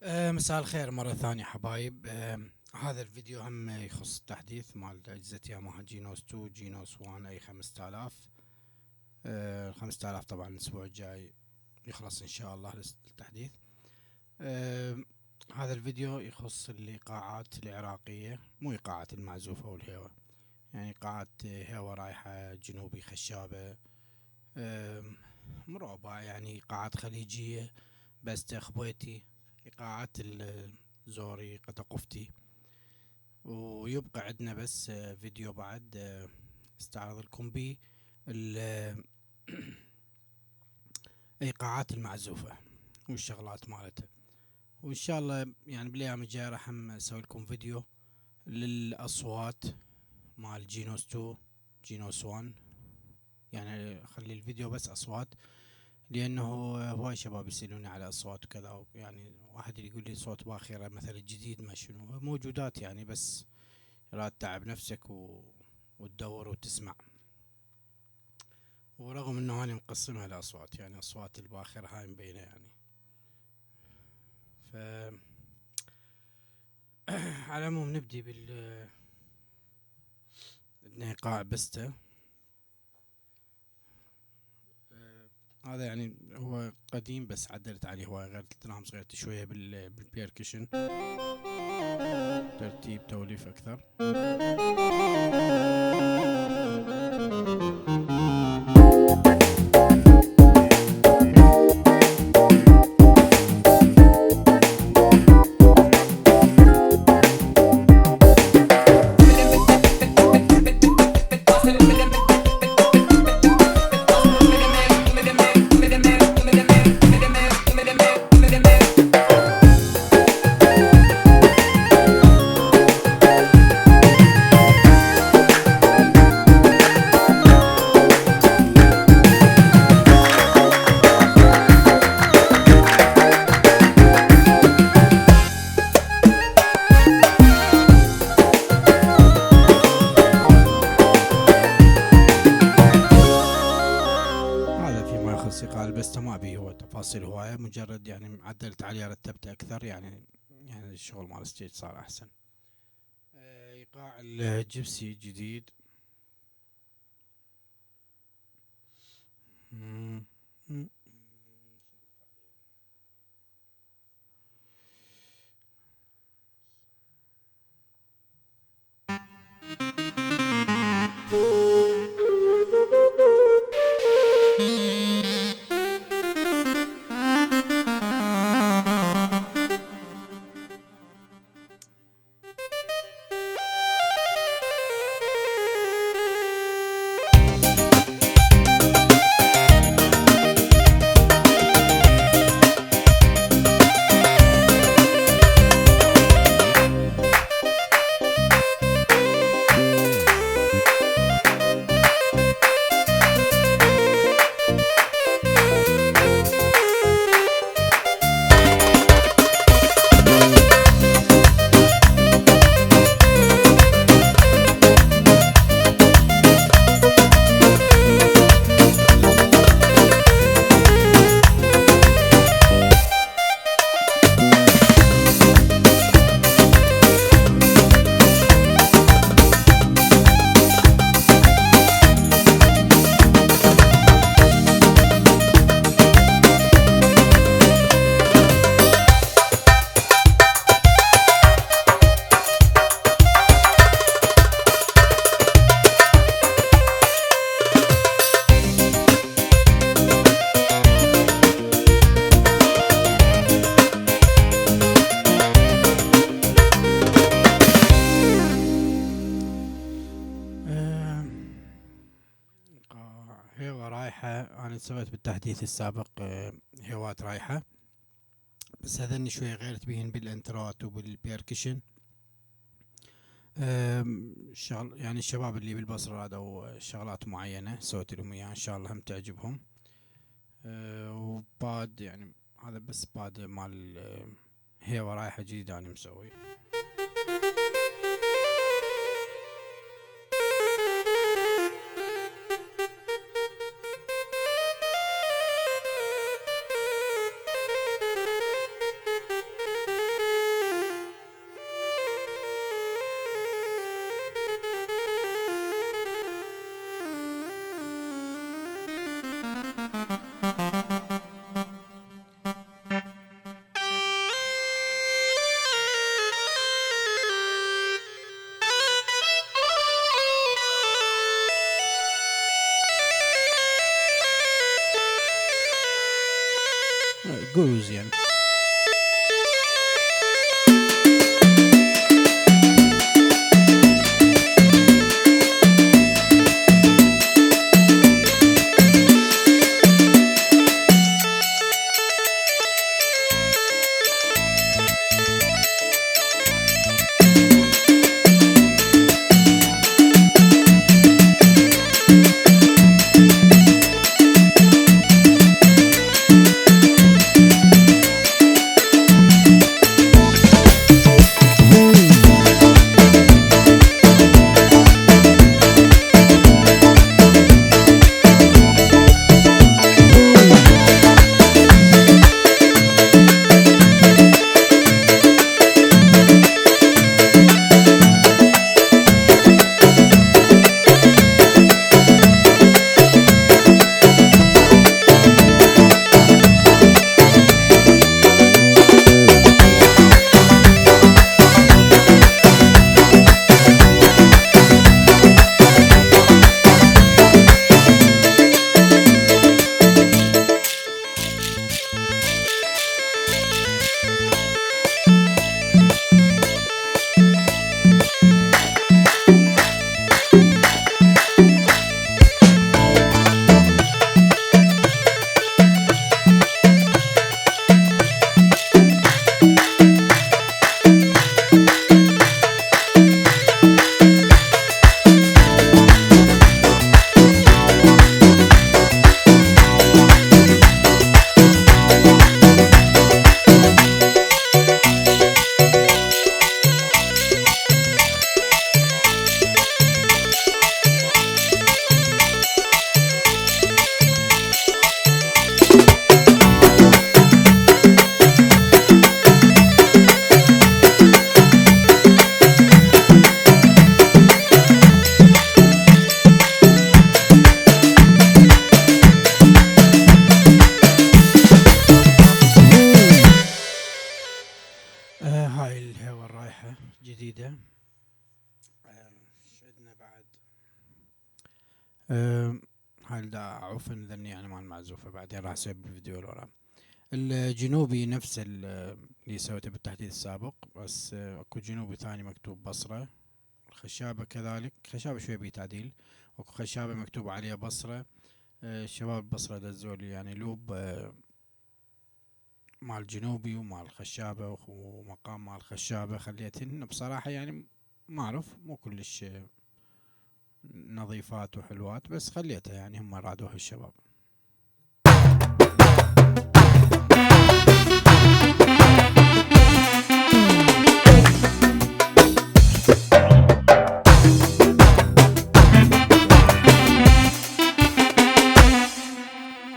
مساء الخير مرة ثانية حبايب. هذا الفيديو هم يخص التحديث مال أجهزة ياماها جينوس 2 جينوس 1 أي 5000. 5000 طبعا الأسبوع الجاي يخلص إن شاء الله التحديث. هذا الفيديو يخص الإيقاعات العراقية، مو إيقاعات المعزوفة والهيوة، يعني إيقاعات هيوة رايحة جنوبي خشابة، مرعبة، يعني إيقاعات خليجية بستة خويتي، إيقاعات الزوري قطقفتي. ويبقى عندنا بس فيديو بعد استعرض لكم بيه الإيقاعات المعزوفة والشغلات مالتها. وإن شاء الله يعني بالأيام الجاية راح أسوي لكم فيديو للأصوات مال جينوس 2 جينوس 1، يعني خلي الفيديو بس أصوات، لأنه هواي شباب يسألوني على أصوات وكذا، يعني واحد يقول لي صوت باخرة مثلا الجديد ما شنو موجودات، يعني بس لا تتعب نفسك وتدور وتسمع. ورغم انه انا مقسمها لاصوات، يعني اصوات الباخرة هاي مبينة يعني. ف على العموم نبدي ايقاع بسته. هذا يعني هو قديم بس عدلت عليه هواي، غيرت الدرام صغيرت شوية بالبيركشن، ترتيب توليف اكثر. البسته ما بيه هو تفاصيل هواية، مجرد يعني عدلت عليه رتبته أكثر، يعني الشغل مال الستيج صار أحسن. إيقاع الجبسي جديد. هيوة رايحة، أنا سويت بالتحديث السابق هيوات رايحة، بس هذني شوية غيرت بيهن بالانترات وبالبيركشن. يعني الشباب اللي بالبصرة رادوا شغلات معينة سويت لهم إياها، إن شاء الله هم تعجبهم. وباد يعني هذا بس باد مال هيوة رايحة جديد أنا مسوي. قولوا زين. هاي الهوا الرايحة جديدة. عندنا بعد هاي العفن ذني يعني مال معزوفة، بعدين راح اسوي بالفيديو اللي وراه. الجنوبي نفس اللي سويته بالتحديث السابق، بس اكو جنوبي ثاني مكتوب بصرة. الخشابة كذلك، خشابة شوية بتعديل، اكو خشابة مكتوب عليها بصرة. الشباب البصرة دزولي يعني لوب مال جنوبي ومال خشابة ومقام مال خشابة، خليتهن بصراحة يعني ما اعرف مو كلش نظيفات وحلوات، بس خليتها يعني هم رادوها الشباب.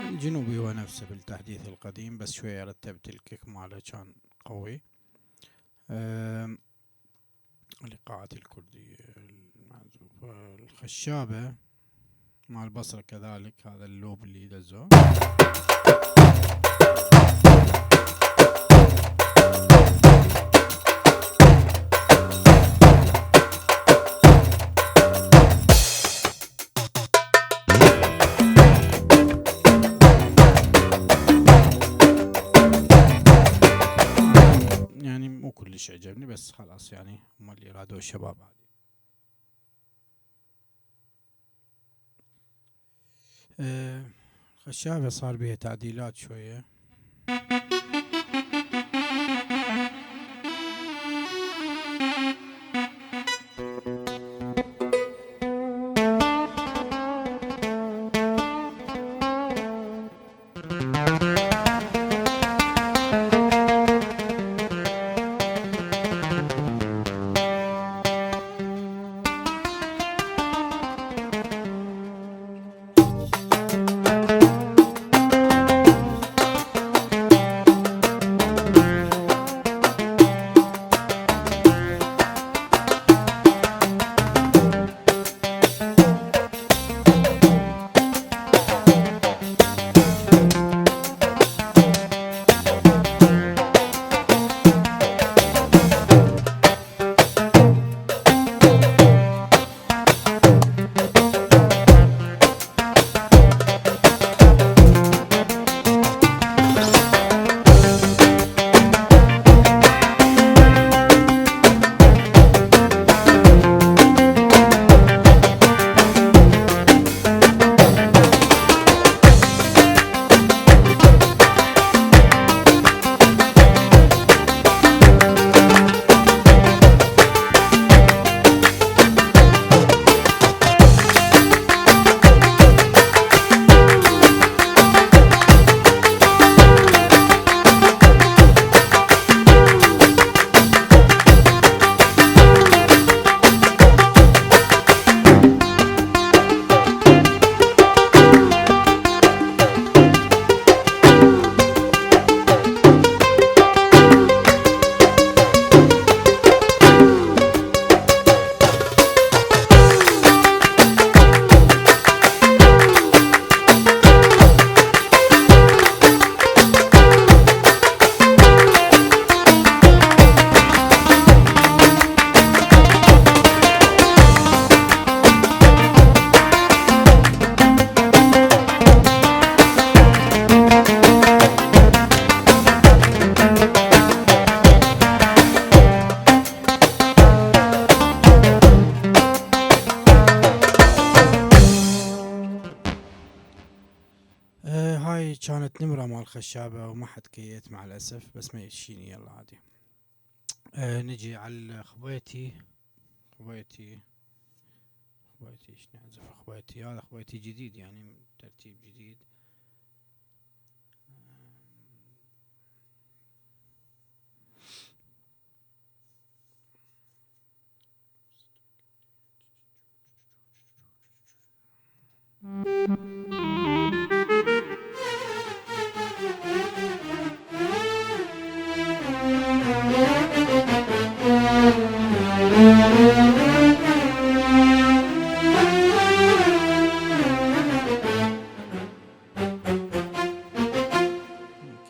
الجنوبي هو نفسه بالتحديث القديم، بس شوية رتبت الكيك ماله كان قوي. الإيقاعات الكردية المعزوفة. الخشابة مع البصرة كذلك، هذا اللوب اللي دزوه. يعني مو كلش عجبني، بس خلاص يعني هم اللي رادوا الشباب عادي. الخشابة صار بيها تعديلات شوية. نمرة مال خشابة وما حد كيت مع الأسف، بس ما يشيني يلا عادي. نجي على خبيتي. خبيتي ايش نعزف خبيتي؟ هذا خبيتي جديد يعني ترتيب جديد.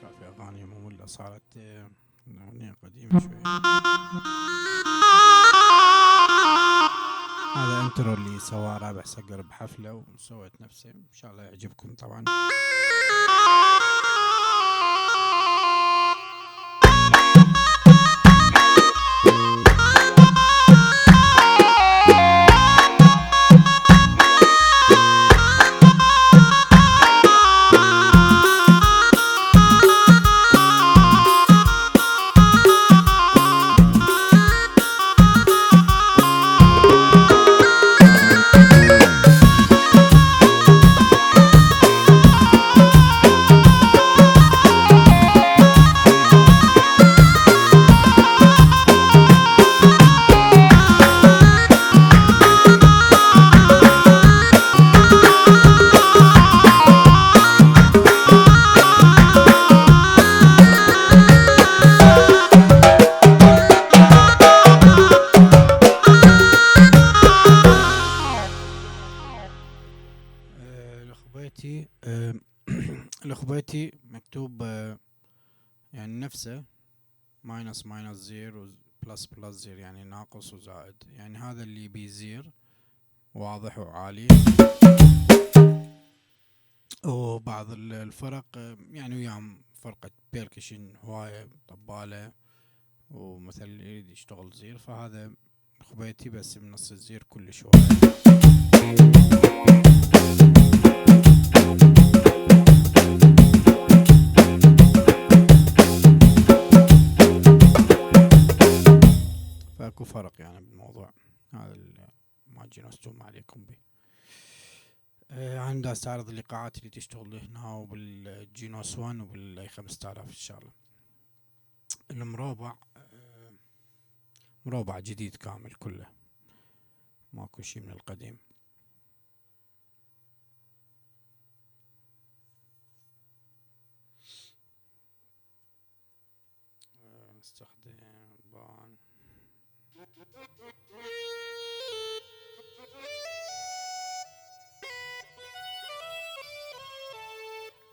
كافي أغاني مملة صارت، أغنية قديمة شوي. هذا انترو اللي سواه رابح صقر بحفلة وسويت نفسه، إن شاء الله يعجبكم طبعا. لخبيتي لخبيتي مكتوب يعني نفسه ماينس ماينس زير وبلس بلس زير، يعني ناقص وزائد، يعني هذا اللي بيزير واضح وعالي. وبعض الفرق يعني وياهم فرقة بيركشن هواية طبالة، ومثلا يريد يشتغل زير، فهذا خبيتي بس من نص الزير كلش هواية. فاكو فرق يعني بالموضوع هذا ما جينوس 2 ما عليكم به. عندها استعرض اللقاءات اللي تشتغل هنا وبالجينوس 1 وبالاي 5000 ان شاء الله. المربع مربع جديد كامل كله، ماكو شي من القديم. استخدم بان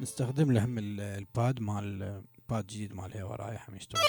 نستخدم لهم الباد مال الباد جديد مال هي وراي هم يشتغل.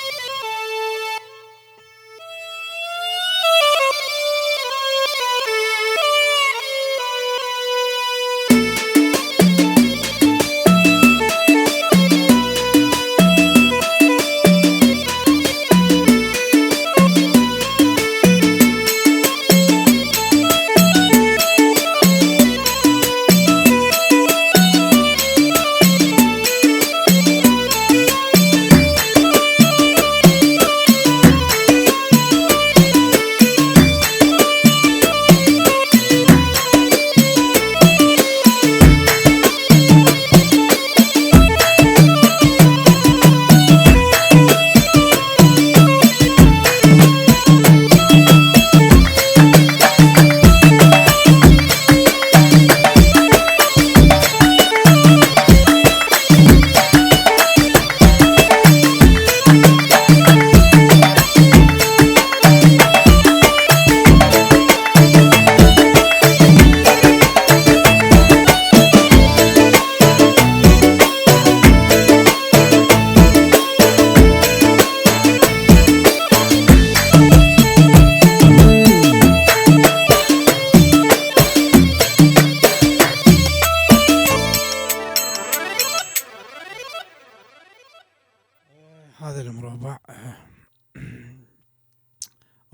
هذا المربع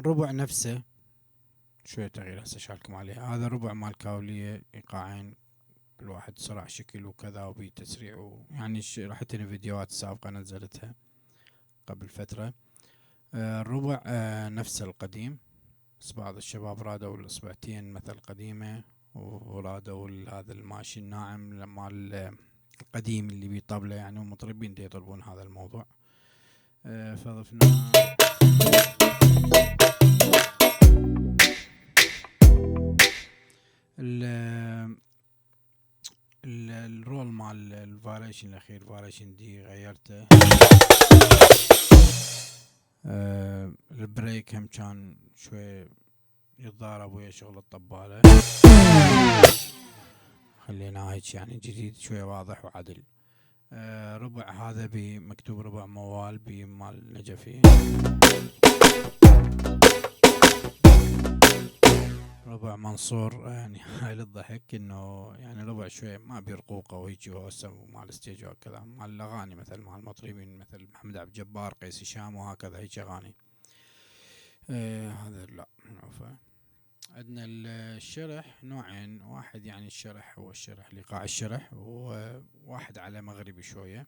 الربع نفسه شوية تغيير هسه شالكم عليه. هذا ربع مال كاولية ايقاعين كل واحد صرع شكل وكذا وبتسريع يعني راحتني فيديوهات سابقة نزلتها قبل فترة. الربع نفس القديم، بس بعض الشباب رادوا الإصبعتين مثل قديمة، ورادوا هذا الماشي الناعم لما القديم اللي بيطبله يعني، والمطربين دي يطلبون هذا الموضوع. فضفنا الرول مال الفاريشن الاخير، فاريشن دي غيرته. البريك هم كان شوي يتضارب ويا شغل الطبالة، خلينا هيك يعني جديد شوي واضح وعدل. ربع هذا بمكتوب ربع موال بمال نجفي. ربع منصور يعني هاي للضحك انه يعني ربع شوي ما بيرقوقه وهيجي وهسه مال ستيج وكذا، مال الاغاني مثل مال المطربين مثل محمد عبد الجبار، قيس هشام وهكذا هيك اغاني. هذا لا نعرفه. عندنا الشرح نوعين، واحد يعني الشرح هو الشرح لقاع الشرح، وواحد على مغربي شوية.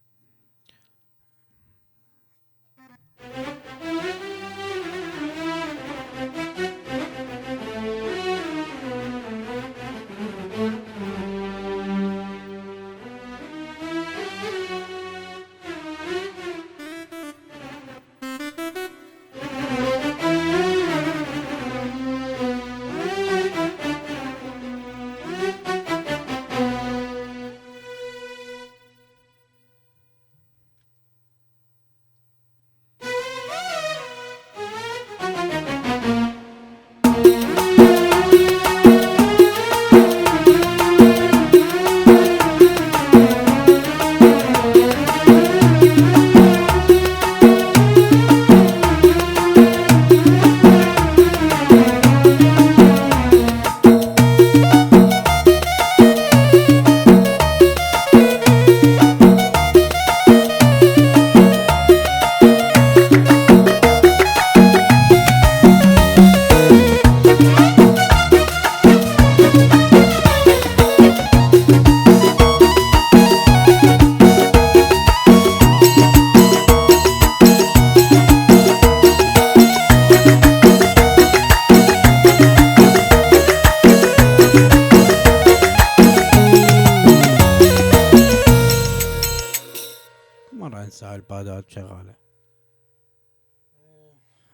مرة انسى البادات شغالة.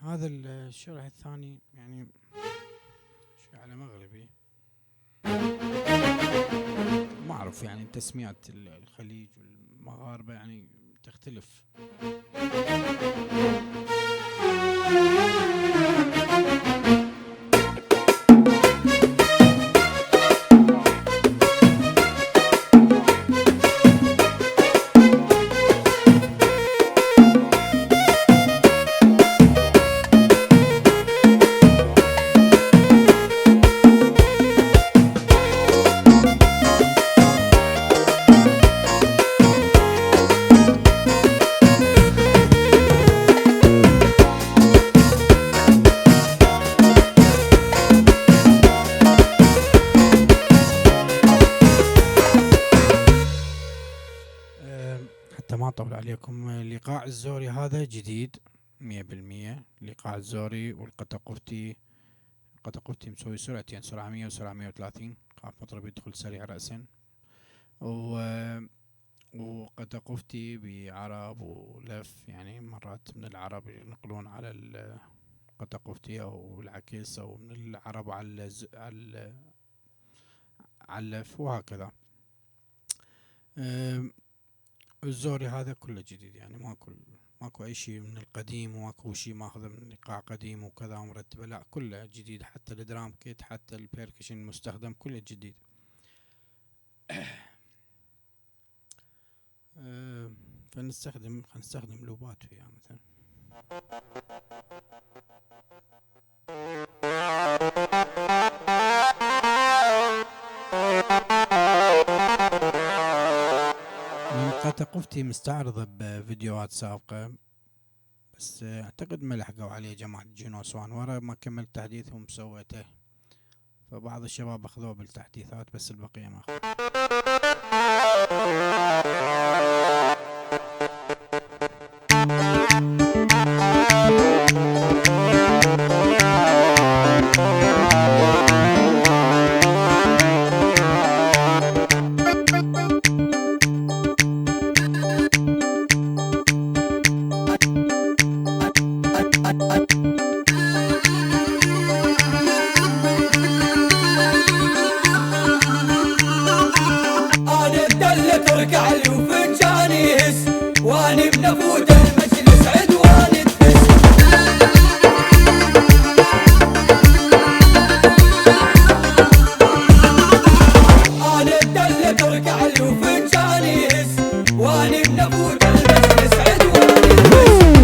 هذا الشرح الثاني يعني شوي على مغربي، ما اعرف يعني تسميات الخليج والمغاربة يعني تختلف. حتى ما اطول عليكم، لقاع الزوري هذا جديد 100%. لقاع الزوري والقطقفتي، قطقفتي مسوي سرعتين، سرعة 100 وسرعة 130، خاف مطرب يدخل سريع رأسا. وقطقفتي بعرب ولف، يعني مرات من العرب ينقلون على القطقفتي او العكس، او من العرب على اللف وهكذا. الزوري هذا كله جديد يعني ماكو اي شيء من القديم، وماكو شيء ماخذه من ايقاع قديم وكذا ومرتبه، لا كله جديد، حتى الدرام كيت حتى البيركشن المستخدم كله جديد. فنستخدم خنستخدم لوبات وياه مثلا. قطقفتي مستعرضة بفيديوهات سابقة، بس اعتقد ما لحقوا عليه جماعة جينو سوان، ورا ما كملت تحديثهم سويته. فبعض الشباب اخذوه بالتحديثات بس البقية ما اخذوه. تركع لي وفنجاني يهز واني بنفوت المجلس عدواني تهز. انا الدلة تركع لي وفنجاني يهز واني بنفوت المجلس عدواني تهز.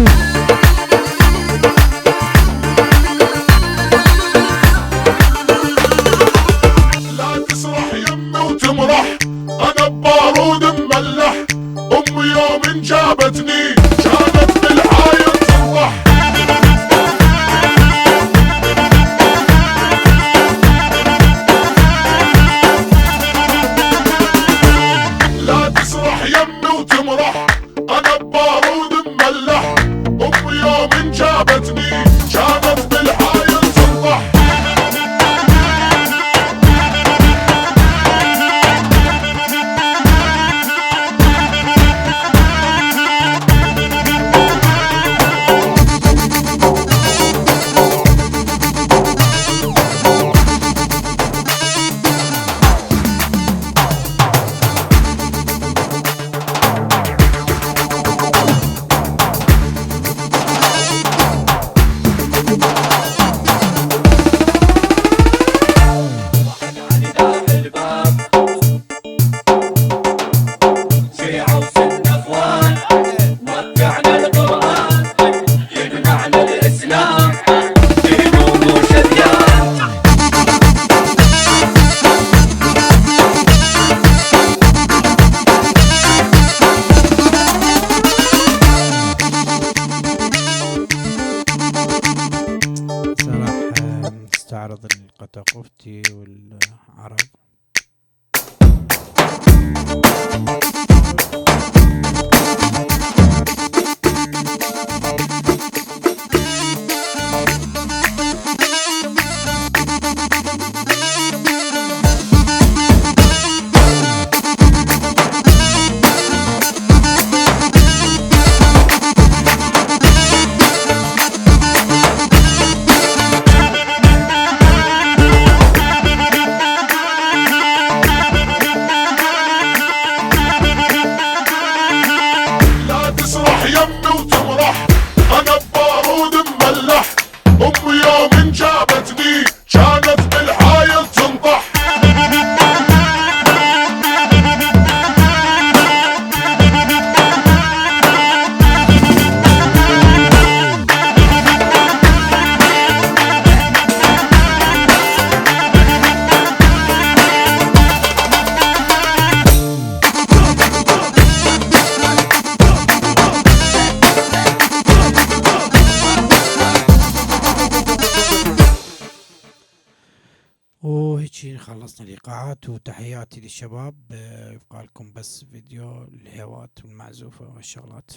لا تسرح يمي وتمرح انا ببارود مملح. امي يوم جابتني كانت بالحايط تنضح. لا تسرح يمي وتمرح انا ببارود مملح. امي يوم جابتني كانت بالحايط تنضح. استعرض القطاقفتي والعرب. يمي وتمرح انا ببارود مملح. امي يوم جابتني كانت بالحايط تنضح. وهيجي خلصنا الإيقاعات وتحياتي للشباب. يبقى لكم بس فيديو الهوات والمعزوفة والشغلات.